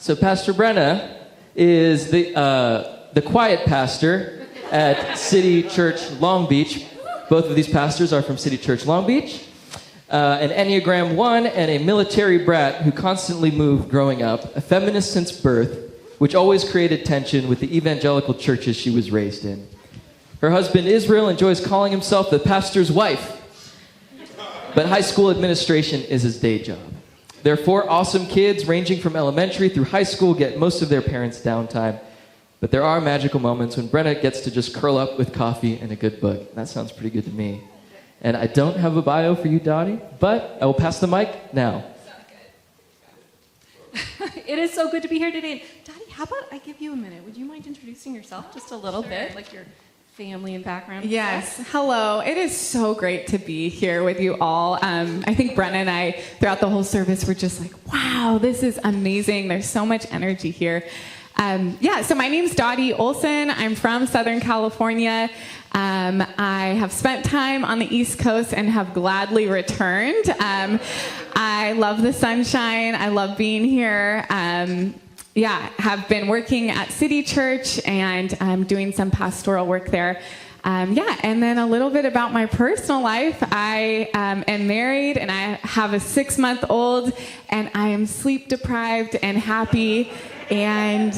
So Pastor Brenna is the quiet pastor at City Church Long Beach. Both of these pastors are from City Church Long Beach. An Enneagram 1 and a military brat who constantly moved growing up, a feminist since birth, which always created tension with the evangelical churches she was raised in. Her husband Israel enjoys calling himself the pastor's wife, but high school administration is his day job. Their 4 awesome kids, ranging from elementary through high school, get most of their parents' downtime. But there are magical moments when Brenna gets to just curl up with coffee and a good book. That sounds pretty good to me. And I don't have a bio for you, Dottie, but I will pass the mic now. It is so good to be here today. Dottie, how about I give you a minute? Would you mind introducing yourself just a little bit, like your family and background? Yes. Hello. It is so great to be here with you all. I think Brenna and I, throughout the whole service, were just like, wow, this is amazing. There's so much energy here. So my name's Dottie Oleson. I'm from Southern California. I have spent time on the East Coast and have gladly returned. I love the sunshine. I love being here. Have been working at City Church and I'm doing some pastoral work there. And then a little bit about my personal life. I am married and I have a 6-month-old and I am sleep deprived and happy. And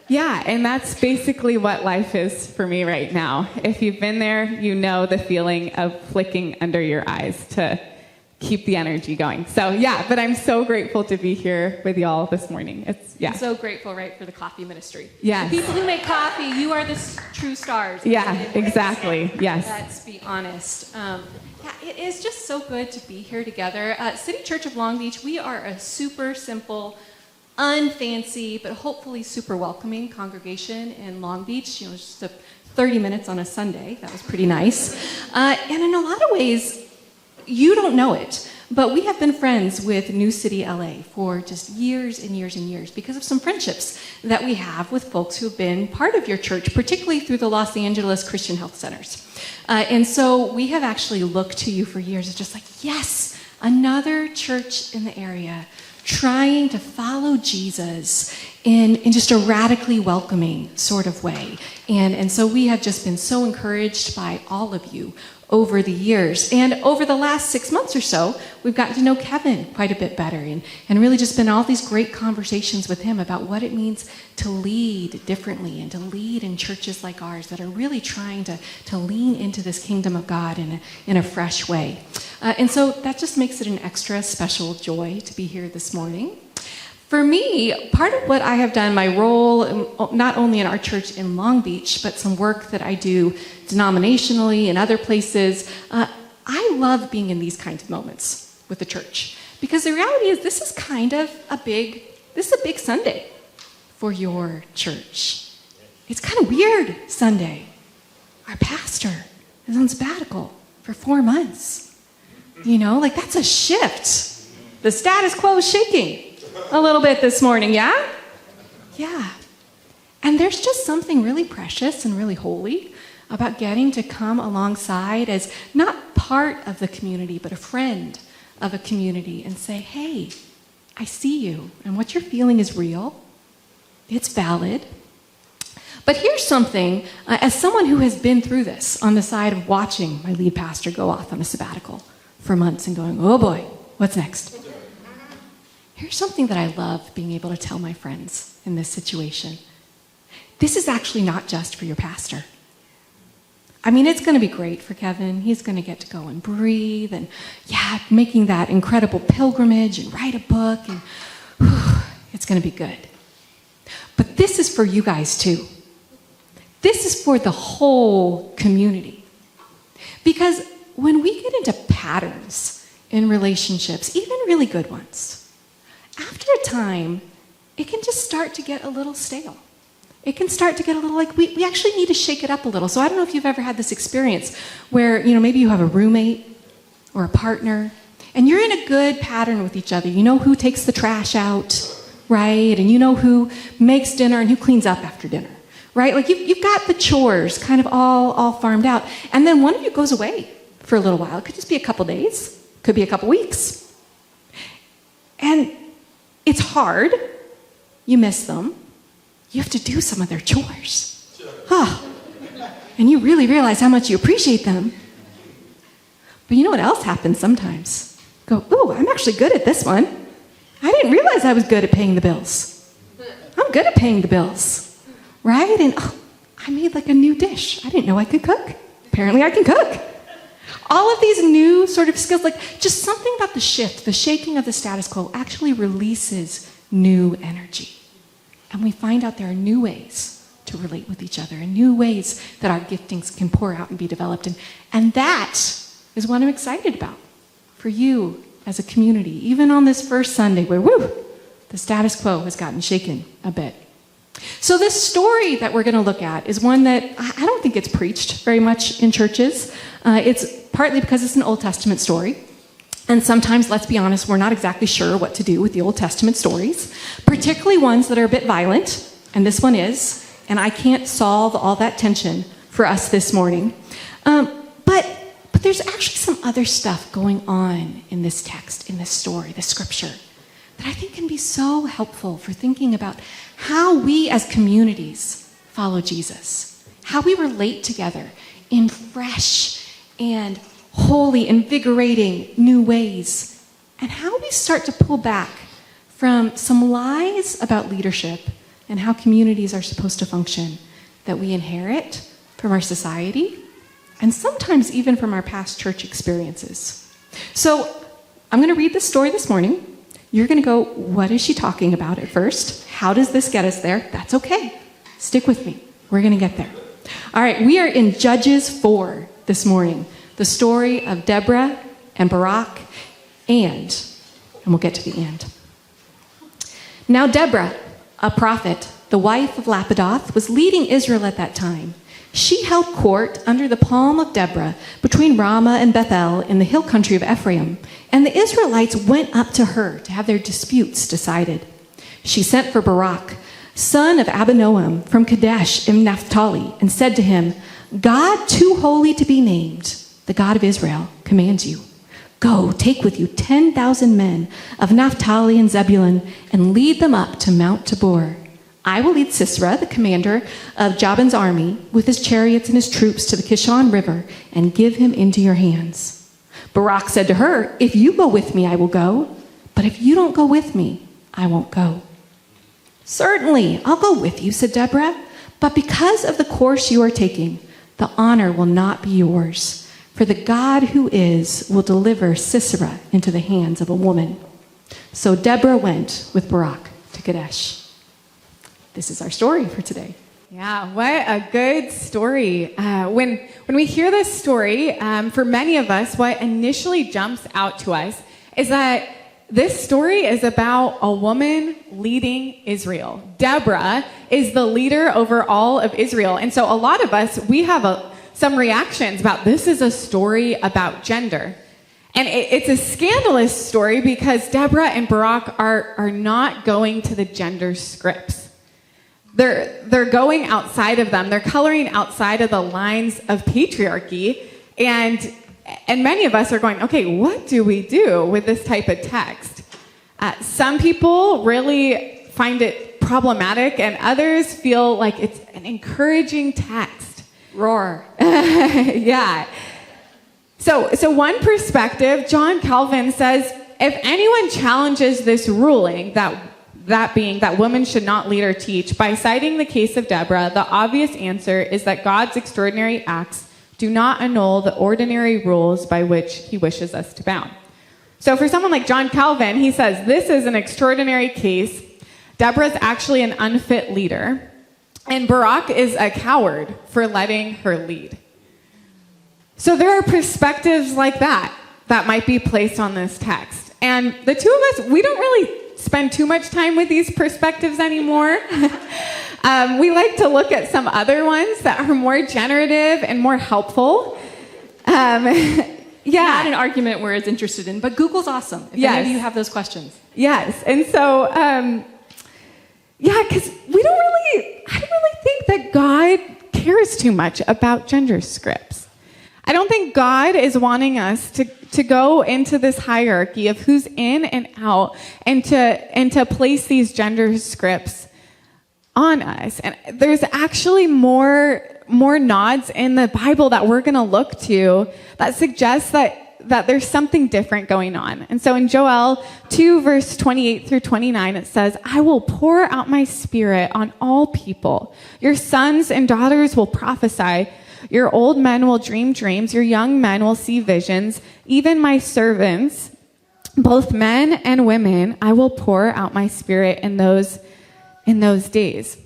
that's basically what life is for me right now. If you've been there, you know the feeling of flicking under your eyes to keep the energy going. So but I'm so grateful to be here with y'all this morning. I'm so grateful, right, for the coffee ministry. Yes. The people who make coffee, you are the true stars. Yeah, exactly. Yes. Let's be honest. It is just so good to be here together. City Church of Long Beach, we are a super simple, unfancy, but hopefully super welcoming congregation in Long Beach. Just 30 minutes on a Sunday. That was pretty nice. And in a lot of ways, you don't know it, but we have been friends with New City LA for just years and years and years because of some friendships that we have with folks who have been part of your church, particularly through the Los Angeles Christian Health Centers. And so we have actually looked to you for years as just like, yes, another church in the area trying to follow Jesus in just a radically welcoming sort of way. And so we have just been so encouraged by all of you over the years. And over the last 6 months or so, we've gotten to know Kevin quite a bit better and really just been all these great conversations with him about what it means to lead differently and to lead in churches like ours that are really trying to lean into this kingdom of God in a fresh way. And so that just makes it an extra special joy to be here this morning. For me, part of what I have done, my role, not only in our church in Long Beach, but some work that I do denominationally and other places, I love being in these kinds of moments with the church. Because the reality is this is kind of a big Sunday for your church. It's kind of weird Sunday. Our pastor is on sabbatical for 4 months. That's a shift. The status quo is shaking a little bit this morning, yeah? Yeah. And there's just something really precious and really holy about getting to come alongside as not part of the community, but a friend of a community and say, hey, I see you, and what you're feeling is real. It's valid. But here's something, as someone who has been through this on the side of watching my lead pastor go off on a sabbatical for months and going, oh boy, what's next? Here's something that I love being able to tell my friends in this situation. This is actually not just for your pastor. I mean, it's going to be great for Kevin. He's going to get to go and breathe and, making that incredible pilgrimage and write a book, and it's going to be good. But this is for you guys too. This is for the whole community. Because when we get into patterns in relationships, even really good ones, after a time, it can just start to get a little stale. It can start to get a little like, we actually need to shake it up a little. So I don't know if you've ever had this experience where, maybe you have a roommate or a partner, and you're in a good pattern with each other. You know who takes the trash out, right? And you know who makes dinner and who cleans up after dinner, right? Like you've got the chores kind of all farmed out. And then one of you goes away for a little while. It could just be a couple days, could be a couple weeks. And it's hard you miss them, you have to do some of their chores. And you really realize how much you appreciate them. But you know what else happens sometimes? Go, ooh, I'm actually good at this one. I didn't realize I was good at paying the bills. I'm good at paying the bills, right? And I made like a new dish. I didn't know I could cook. Apparently I can cook. All of these new sort of skills, like just something about the shift, the shaking of the status quo actually releases new energy. And we find out there are new ways to relate with each other and new ways that our giftings can pour out and be developed. And that is what I'm excited about for you as a community, even on this first Sunday where, the status quo has gotten shaken a bit. So this story that we're going to look at is one that I don't think it's preached very much in churches. It's partly because it's an Old Testament story. And sometimes, let's be honest, we're not exactly sure what to do with the Old Testament stories, particularly ones that are a bit violent, and this one is, and I can't solve all that tension for us this morning. But there's actually some other stuff going on in this text, in this story, this scripture, that I think can be so helpful for thinking about how we as communities follow Jesus, how we relate together in fresh and holy, invigorating new ways, and how we start to pull back from some lies about leadership and how communities are supposed to function that we inherit from our society and sometimes even from our past church experiences. So I'm going to read this story this morning. You're going to go, what is she talking about at first? How does this get us there? That's okay. Stick with me. We're going to get there. All right, we are in Judges 4 this morning. The story of Deborah and Barak and we'll get to the end. Now Deborah, a prophet, the wife of Lapidoth, was leading Israel at that time. She held court under the palm of Deborah between Ramah and Bethel in the hill country of Ephraim, and the Israelites went up to her to have their disputes decided. She sent for Barak, son of Abinoam from Kadesh in Naphtali, and said to him, God too holy to be named, the God of Israel, commands you. Go, take with you 10,000 men of Naphtali and Zebulun, and lead them up to Mount Tabor. I will lead Sisera, the commander of Jabin's army, with his chariots and his troops to the Kishon River, and give him into your hands. Barak said to her, if you go with me, I will go. But if you don't go with me, I won't go. Certainly, I'll go with you, said Deborah. But because of the course you are taking, the honor will not be yours. For the God who is will deliver Sisera into the hands of a woman. So Deborah went with Barak to Kadesh. This is our story for today. Yeah, what a good story. When we hear this story, for many of us, what initially jumps out to us is that this story is about a woman leading Israel. Deborah is the leader over all of Israel. And so a lot of us, we have some reactions about this is a story about gender. And it's a scandalous story because Deborah and Barak are not going to the gender scripts. They're going outside of them. They're coloring outside of the lines of patriarchy. And many of us are going, okay, what do we do with this type of text? Some people really find it problematic, and others feel like it's an encouraging text. Roar. Yeah. So one perspective, John Calvin says, if anyone challenges this ruling, that being that women should not lead or teach, by citing the case of Deborah, the obvious answer is that God's extraordinary acts do not annul the ordinary rules by which he wishes us to bound. So for someone like John Calvin, he says, this is an extraordinary case. Deborah's actually an unfit leader, and Barak is a coward for letting her lead. So there are perspectives like that might be placed on this text. And the two of us, we don't really spend too much time with these perspectives anymore. We like to look at some other ones that are more generative and more helpful. Not an argument we're as interested in, but Google's awesome. If any of you have those questions. Yes, and so, because I don't really think that God cares too much about gender scripts. I don't think God is wanting us to go into this hierarchy of who's in and out, and to place these gender scripts on us. And there's actually more nods in the Bible that we're going to look to that suggests that there's something different going on. And so in Joel 2, verse 28 through 29, it says, I will pour out my spirit on all people. Your sons and daughters will prophesy. Your old men will dream dreams. Your young men will see visions. Even my servants, both men and women, I will pour out my spirit in those days.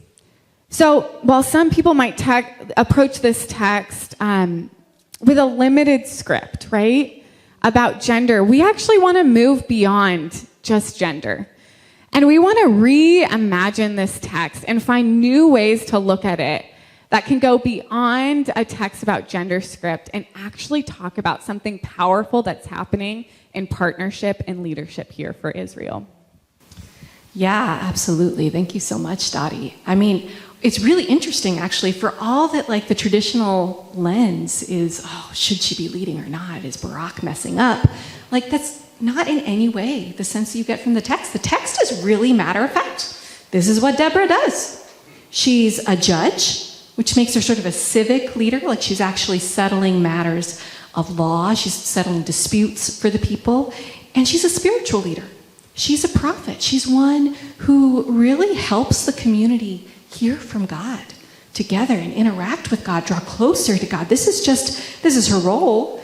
So while some people might approach this text with a limited script, right, about gender, we actually want to move beyond just gender. And we want to reimagine this text and find new ways to look at it that can go beyond a text about gender script and actually talk about something powerful that's happening in partnership and leadership here for Israel. Yeah, absolutely. Thank you so much, Dottie. I mean, it's really interesting, actually, for all that, like, the traditional lens is, oh, should she be leading or not? Is Barak messing up? Like, that's not in any way the sense you get from the text. The text is really matter of fact. This is what Deborah does. She's a judge, which makes her sort of a civic leader, like she's actually settling matters of law. She's settling disputes for the people. And she's a spiritual leader. She's a prophet. She's one who really helps the community hear from God together and interact with God, draw closer to God. This is her role.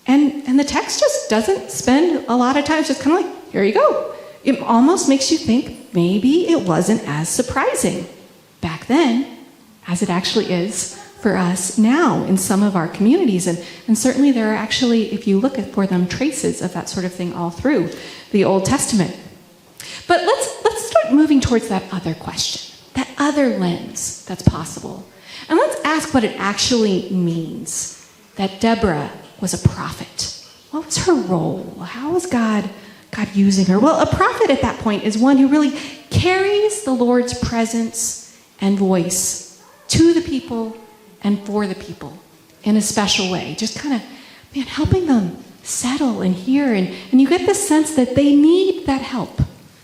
And the text just doesn't spend a lot of time. It's just kind of like, here you go. It almost makes you think maybe it wasn't as surprising back then as it actually is for us now in some of our communities. And certainly there are actually, if you look for them, traces of that sort of thing all through the Old Testament. But let's start moving towards that other question, that other lens that's possible. And let's ask what it actually means that Deborah was a prophet. What was her role? How was God using her? Well, a prophet at that point is one who really carries the Lord's presence and voice to the people and for the people in a special way. Just kind of, helping them settle and hear. And you get the sense that they need that help.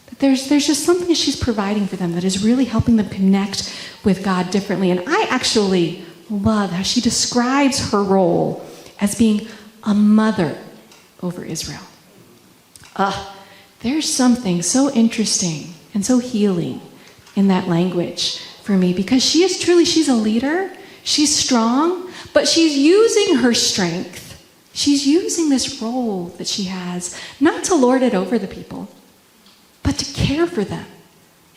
That there's just something that she's providing for them that is really helping them connect with God differently. And I actually love how she describes her role as being a mother over Israel. There's something so interesting and so healing in that language for me, because she's a leader, she's strong, but she's using her strength. She's using this role that she has, not to lord it over the people, but to care for them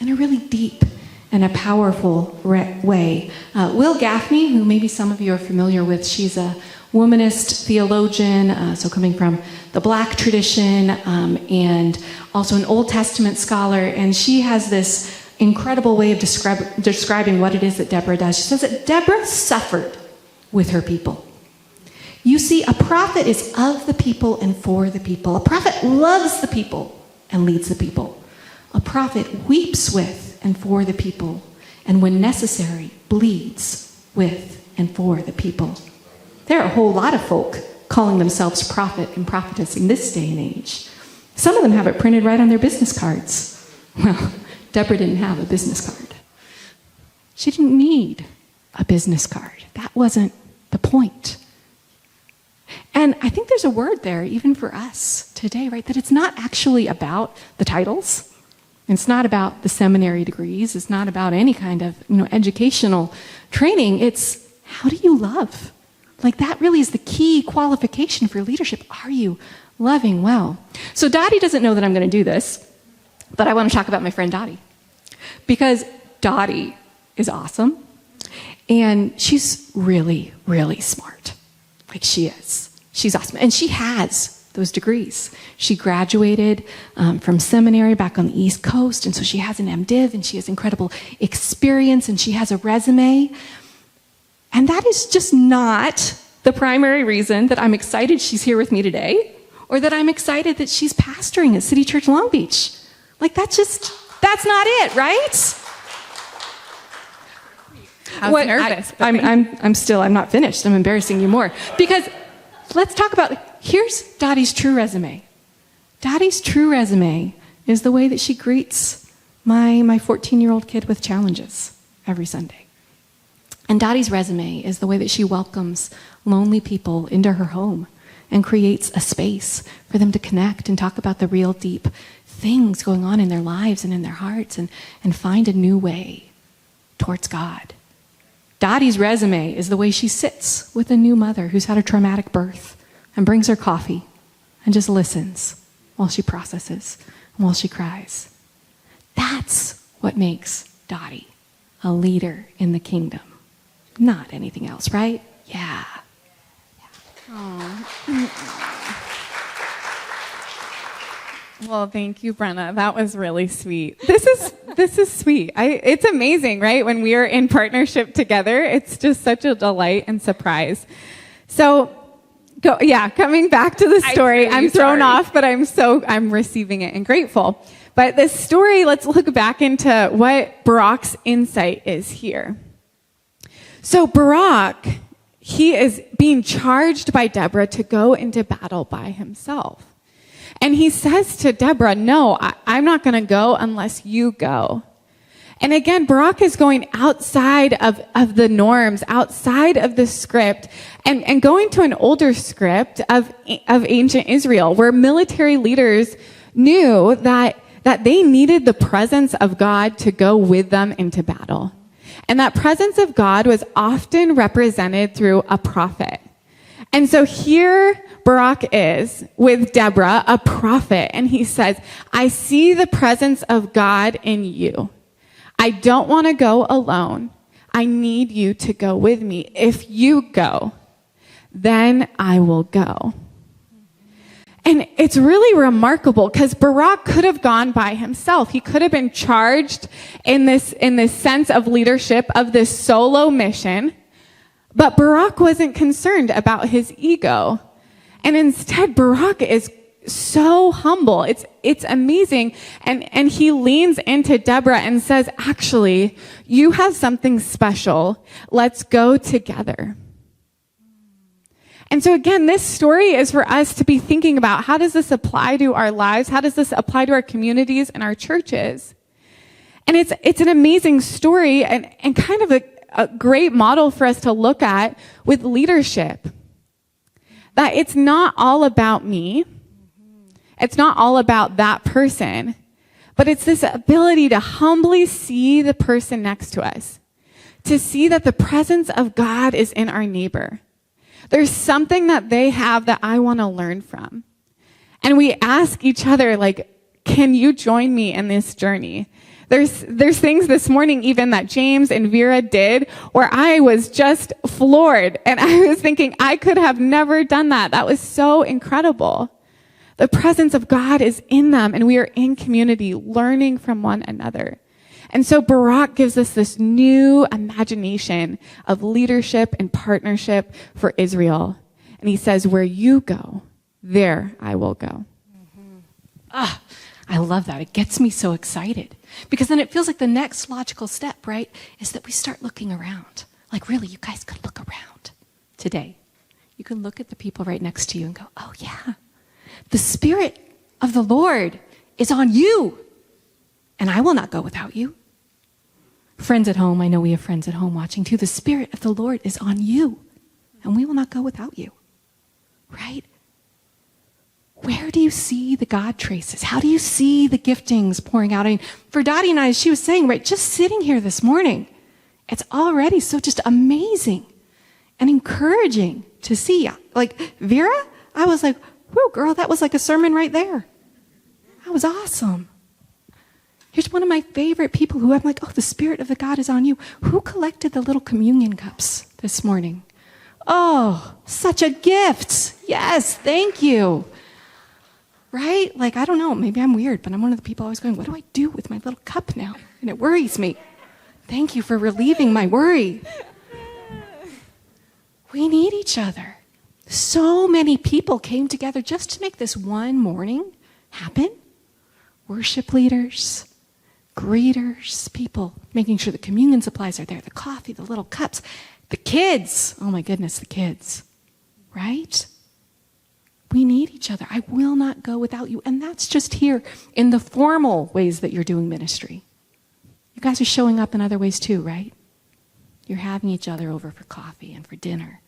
in a really deep and a powerful way. Will Gaffney, who maybe some of you are familiar with, she's a womanist theologian, so coming from the Black tradition, and also an Old Testament scholar, and she has this incredible way of describing what it is that Deborah does. She says that Deborah suffered with her people. You see, a prophet is of the people and for the people. A prophet loves the people and leads the people. A prophet weeps with and for the people, and when necessary, bleeds with and for the people. There are a whole lot of folk calling themselves prophet and prophetess in this day and age. Some of them have it printed right on their business cards. Well, Deborah didn't have a business card. She didn't need a business card. That wasn't the point. And I think there's a word there, even for us today, right? That it's not actually about the titles. It's not about the seminary degrees. It's not about any kind of, educational training. It's, how do you love? Like, that really is the key qualification for leadership. Are you loving well? So Dottie doesn't know that I'm going to do this, but I want to talk about my friend Dottie. Because Dottie is awesome, and she's really, really smart. Like, she is. She's awesome. And she has those degrees. She graduated from seminary back on the East Coast, and so she has an MDiv, and she has incredible experience, and she has a resume. And that is just not the primary reason that I'm excited she's here with me today, or that I'm excited that she's pastoring at City Church Long Beach. Like, that's not it, right? I was nervous. I'm not finished. I'm embarrassing you more. Because let's talk about, here's Dottie's true resume. Dottie's true resume is the way that she greets my 14-year-old kid with challenges every Sunday. And Dottie's resume is the way that she welcomes lonely people into her home and creates a space for them to connect and talk about the real deep things going on in their lives and in their hearts and find a new way towards God. Dottie's resume is the way she sits with a new mother who's had a traumatic birth and brings her coffee and just listens while she processes and while she cries. That's what makes Dottie a leader in the kingdom. Not anything else, right? Yeah. Well, thank you, Brenna. That was really sweet. This is sweet. It's amazing, right? When we are in partnership together, it's just such a delight and surprise. So, coming back to the story, I'm thrown off, but I'm receiving it and grateful. But this story, let's look back into what Barak's insight is here. So Barak, he is being charged by Deborah to go into battle by himself. And he says to Deborah, no, I'm not going to go unless you go. And again, Barak is going outside of the norms, outside of the script, and going to an older script of ancient Israel, where military leaders knew that they needed the presence of God to go with them into battle. And that presence of God was often represented through a prophet. And so here Barak is with Deborah, a prophet, and he says, I see the presence of God in you. I don't want to go alone. I need you to go with me. If you go, then I will go. And it's really remarkable because Barak could have gone by himself. He could have been charged in this sense of leadership of this solo mission. But Barak wasn't concerned about his ego. And instead, Barak is so humble. It's amazing. And he leans into Deborah and says, actually, you have something special. Let's go together. And so again, this story is for us to be thinking about, how does this apply to our lives? How does this apply to our communities and our churches? And it's an amazing story and kind of a great model for us to look at with leadership. That it's not all about me. It's not all about that person. But it's this ability to humbly see the person next to us. To see that the presence of God is in our neighbor. There's something that they have that I want to learn from. And we ask each other, like, can you join me in this journey? There's things this morning even that James and Vera did where I was just floored. And I was thinking, I could have never done that. That was so incredible. The presence of God is in them, and we are in community learning from one another. And so Barak gives us this new imagination of leadership and partnership for Israel. And he says, where you go, there I will go. I love that. It gets me so excited. Because then it feels like the next logical step, right, is that we start looking around. Like, really, you guys could look around today. You can look at the people right next to you and go, oh, yeah, the Spirit of the Lord is on you, and I will not go without you. Friends at home, I know we have friends at home watching too. The Spirit of the Lord is on you, and we will not go without you, right? Where do you see the God traces? How do you see the giftings pouring out? I mean, for Dottie and I, as she was saying, right, just sitting here this morning, it's already so just amazing and encouraging to see. Like, Vera, I was like, whoa, girl, that was like a sermon right there. That was awesome. Here's one of my favorite people who I'm like, oh, the Spirit of the God is on you. Who collected the little communion cups this morning? Oh, such a gift. Yes, thank you. Right? Like, I don't know, maybe I'm weird, but I'm one of the people always going, what do I do with my little cup now? And it worries me. Thank you for relieving my worry. We need each other. So many people came together just to make this one morning happen. Worship leaders, greeters, people making sure the communion supplies are there, the coffee, the little cups, the kids. Oh my goodness, the kids. Right? We need each other. I will not go without you. And that's just here in the formal ways that you're doing ministry. You guys are showing up in other ways too, right? You're having each other over for coffee and for dinner.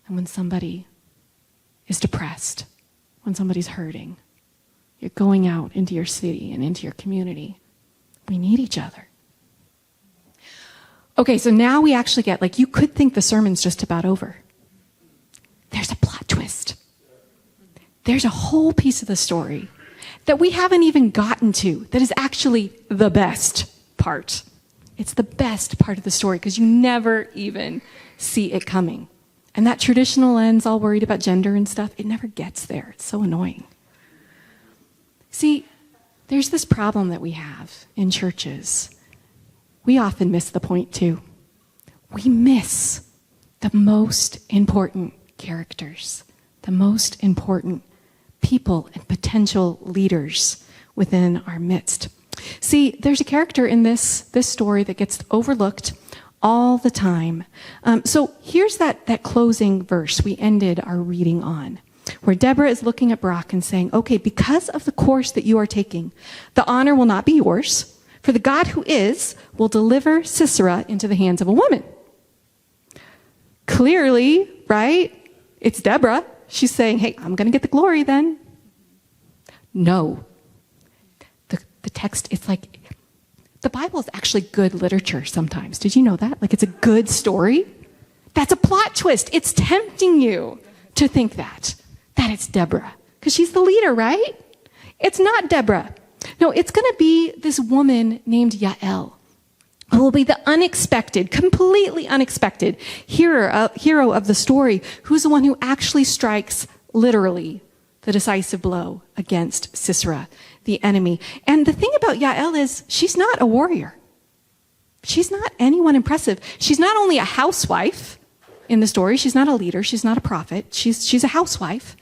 And when somebody is depressed, when somebody's hurting, you're going out into your city and into your community. We need each other. Okay, so now we actually get, like, you could think the sermon's just about over. There's a plot twist. There's a whole piece of the story that we haven't even gotten to that is actually the best part. It's the best part of the story because you never even see it coming. And that traditional lens, all worried about gender and stuff, it never gets there. It's so annoying. See, there's this problem that we have in churches. We often miss the point too. We miss the most important characters, the most important people and potential leaders within our midst. See, there's a character in this story that gets overlooked all the time. So here's that closing verse we ended our reading on, where Deborah is looking at Barak and saying, okay, because of the course that you are taking, the honor will not be yours, for the God who is will deliver Sisera into the hands of a woman. Clearly, right? It's Deborah. She's saying, hey, I'm going to get the glory then. No. The text, it's like, the Bible is actually good literature sometimes. Did you know that? Like, it's a good story. That's a plot twist. It's tempting you to think that it's Deborah. Because she's the leader, right? It's not Deborah. No, it's going to be this woman named Yael, who will be the unexpected, completely unexpected hero of the story, who's the one who actually strikes, literally, the decisive blow against Sisera, the enemy. And the thing about Yael is she's not a warrior. She's not anyone impressive. She's not only a housewife in the story. She's not a leader. She's not a prophet. She's a housewife.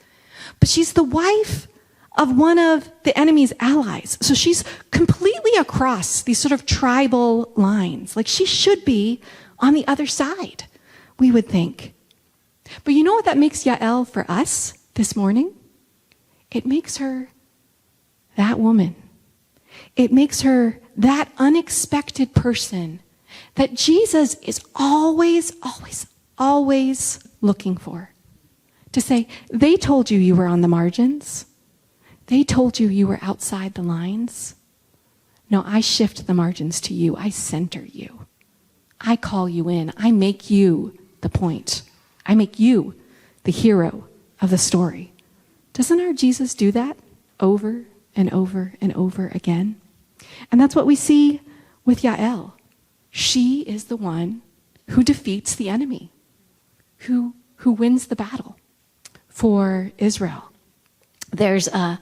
But she's the wife of one of the enemy's allies. So she's completely across these sort of tribal lines. Like, she should be on the other side, we would think. But you know what that makes Yael for us this morning? It makes her that woman. It makes her that unexpected person that Jesus is always, always, always looking for. To say, they told you were on the margins. They told you were outside the lines. No, I shift the margins to you. I center you. I call you in. I make you the point. I make you the hero of the story. Doesn't our Jesus do that over and over and over again? And that's what we see with Yael. She is the one who defeats the enemy, who wins the battle for Israel. There's a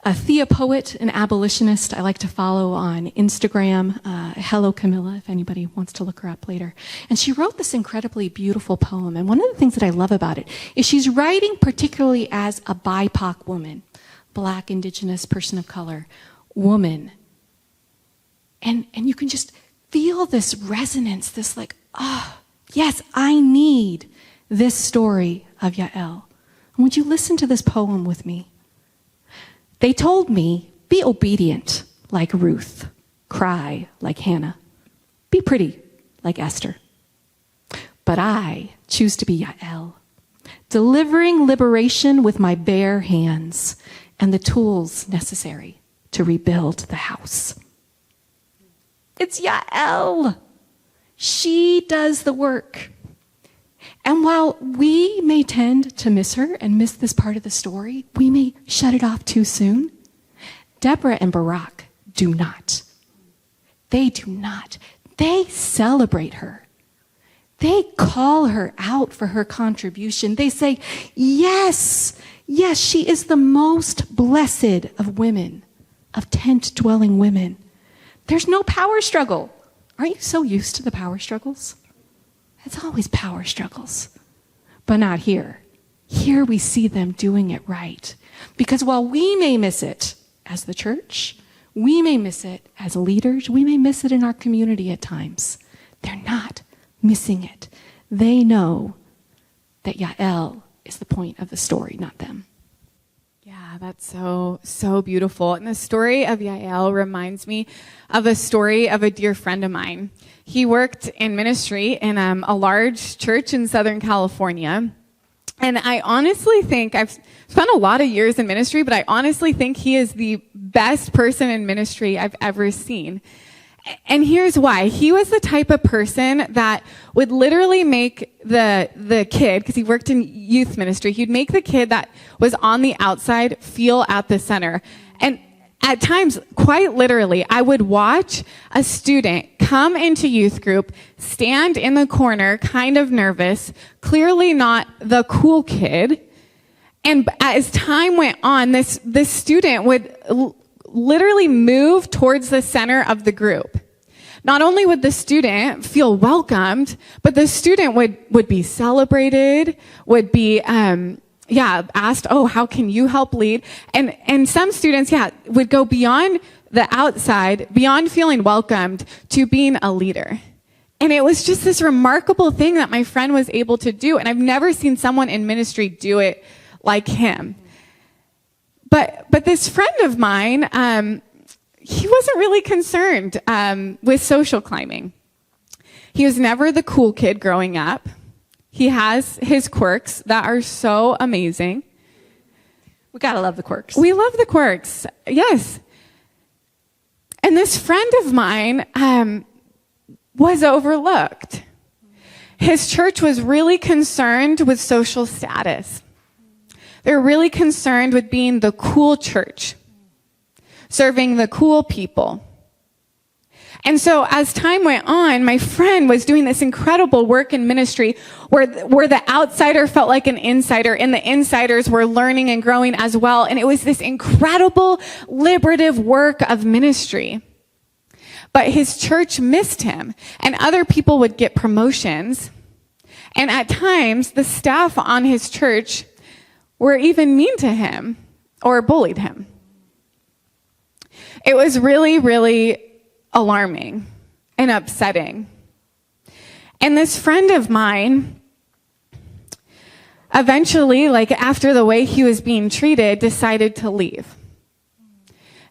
theopoet, an abolitionist I like to follow on Instagram, Hello Camilla, if anybody wants to look her up later. And she wrote this incredibly beautiful poem. And one of the things that I love about it is she's writing particularly as a BIPOC woman, Black, Indigenous, person of color, woman. And you can just feel this resonance, this like, yes, I need this story of Yael. And would you listen to this poem with me? They told me, be obedient like Ruth, cry like Hannah, be pretty like Esther. But I choose to be Yael, delivering liberation with my bare hands and the tools necessary to rebuild the house. It's Yael. She does the work. And while we may tend to miss her and miss this part of the story, we may shut it off too soon. Deborah and Barak do not. They do not. They celebrate her. They call her out for her contribution. They say, yes, she is the most blessed of women, of tent-dwelling women. There's no power struggle. Aren't you so used to the power struggles? It's always power struggles, but not here. Here we see them doing it right. Because while we may miss it as the church, we may miss it as leaders, we may miss it in our community at times, they're not missing it. They know that Yael is the point of the story, not them. Yeah, that's so beautiful. And the story of Yael reminds me of a story of a dear friend of mine. He worked in ministry in a large church in Southern California. And I honestly think, I've spent a lot of years in ministry, but I honestly think he is the best person in ministry I've ever seen. And here's why. He was the type of person that would literally make the kid, because he worked in youth ministry, he'd make the kid that was on the outside feel at the center. And at times, quite literally, I would watch a student come into youth group, stand in the corner, kind of nervous, clearly not the cool kid. And as time went on, this student would literally move towards the center of the group. Not only would the student feel welcomed, but the student would be celebrated, would be asked, oh, how can you help lead? And some students, would go beyond the outside, beyond feeling welcomed, to being a leader. And it was just this remarkable thing that my friend was able to do. And I've never seen someone in ministry do it like him. But this friend of mine, he wasn't really concerned with social climbing. He was never the cool kid growing up. He has his quirks that are so amazing. We gotta love the quirks. We love the quirks, yes. And this friend of mine was overlooked. His church was really concerned with social status. They're really concerned with being the cool church, serving the cool people. And so as time went on, my friend was doing this incredible work in ministry where the outsider felt like an insider and the insiders were learning and growing as well. And it was this incredible liberative work of ministry. But his church missed him, and other people would get promotions. And at times, the staff on his church were even mean to him or bullied him. It was really, really alarming and upsetting. And this friend of mine, eventually, after the way he was being treated, decided to leave.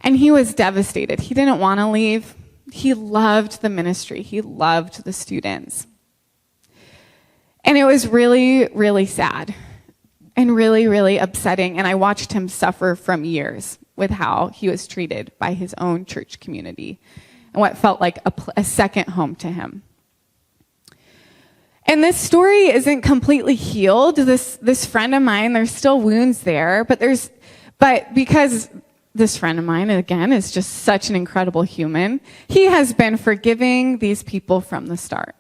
And he was devastated. He didn't want to leave. He loved the ministry. He loved the students. And it was really, really sad and really, really upsetting. And I watched him suffer from years with how he was treated by his own church community and what felt like a second home to him. And this story isn't completely healed. This friend of mine, there's still wounds there, but because this friend of mine, again, is just such an incredible human, he has been forgiving these people from the start.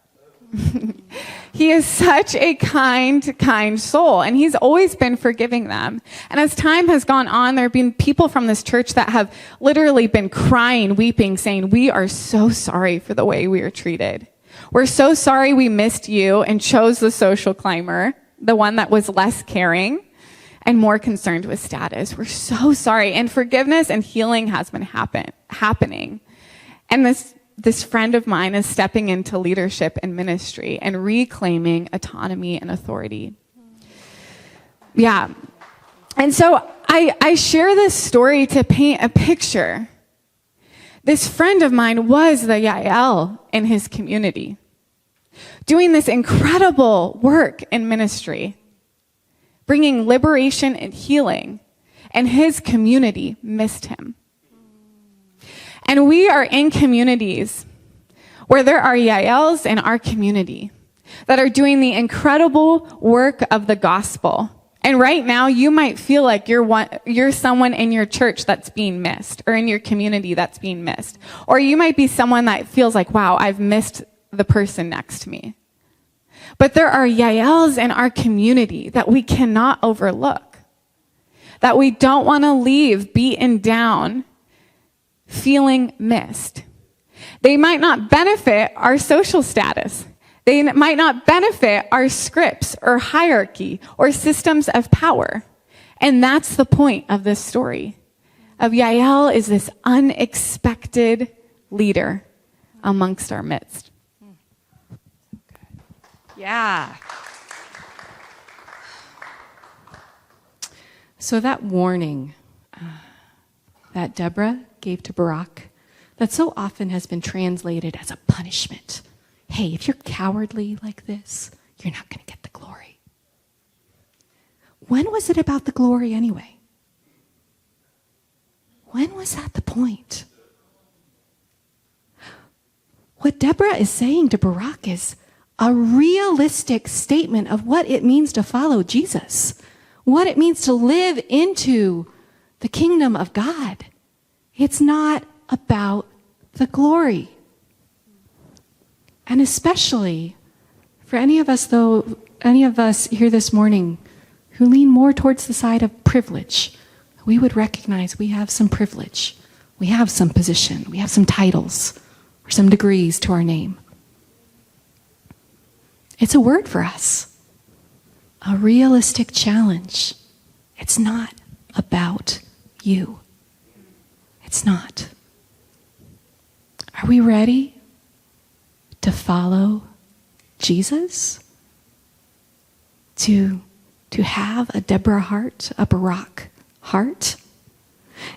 He is such a kind soul, and he's always been forgiving them. And as time has gone on, there have been people from this church that have literally been crying, weeping, saying, we are so sorry for the way we were treated. We're so sorry we missed you and chose the social climber, the one that was less caring and more concerned with status. We're so sorry. And forgiveness and healing has been happening. And this friend of mine is stepping into leadership and ministry and reclaiming autonomy and authority. Yeah. And so I share this story to paint a picture. This friend of mine was the Yael in his community, doing this incredible work in ministry, bringing liberation and healing, and his community missed him. And we are in communities where there are Yaels in our community that are doing the incredible work of the gospel. And right now, you might feel like you're someone in your church that's being missed, or in your community that's being missed. Or you might be someone that feels like, wow, I've missed the person next to me. But there are Yaels in our community that we cannot overlook, that we don't want to leave beaten down, feeling missed. They might not benefit our social status. They might not benefit our scripts or hierarchy or systems of power. And that's the point of this story. Of Yael is this unexpected leader amongst our midst. Yeah. So that warning that Deborah gave to Barak, that so often has been translated as a punishment. Hey, if you're cowardly like this, you're not going to get the glory. When was it about the glory anyway? When was that the point? What Deborah is saying to Barak is a realistic statement of what it means to follow Jesus, what it means to live into the kingdom of God. It's not about the glory. And especially for any of us here this morning who lean more towards the side of privilege, we would recognize we have some privilege. We have some position. We have some titles or some degrees to our name. It's a word for us. A realistic challenge. It's not about you. It's not. Are we ready to follow Jesus? To have a Deborah heart, a Barak heart?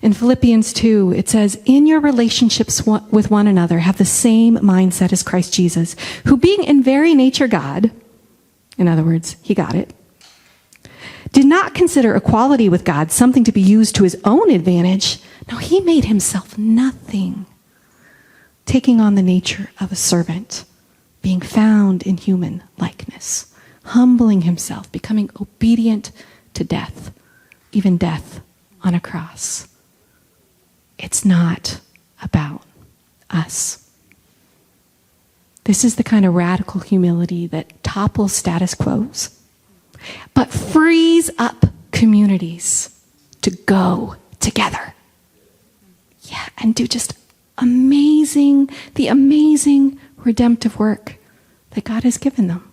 In Philippians 2, it says, in your relationships with one another, have the same mindset as Christ Jesus, who being in very nature God, in other words, he got it, did not consider equality with God something to be used to his own advantage. No, he made himself nothing, taking on the nature of a servant, being found in human likeness, humbling himself, becoming obedient to death, even death on a cross. It's not about us. This is the kind of radical humility that topples status quos, but frees up communities to go together. Yeah, and do just the amazing redemptive work that God has given them.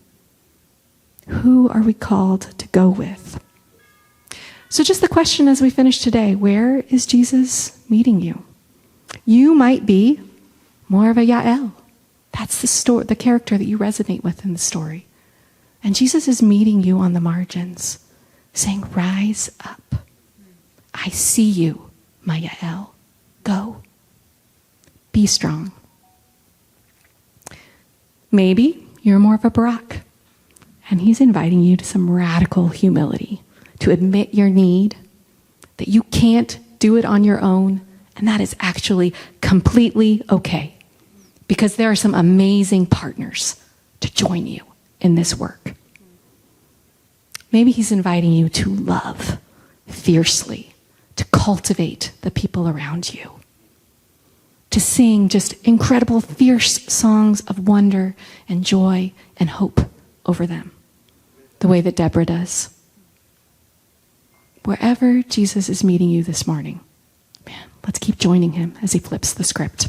Who are we called to go with? So just the question as we finish today, where is Jesus meeting you? You might be more of a Yael. That's the character that you resonate with in the story. And Jesus is meeting you on the margins, saying, rise up. I see you, my Yael. Go. Be strong. Maybe you're more of a Barak, and he's inviting you to some radical humility, to admit your need, that you can't do it on your own, and that is actually completely okay, because there are some amazing partners to join you in this work. Maybe he's inviting you to love fiercely, to cultivate the people around you, to sing just incredible, fierce songs of wonder and joy and hope over them, the way that Deborah does. Wherever Jesus is meeting you this morning, man, let's keep joining him as he flips the script.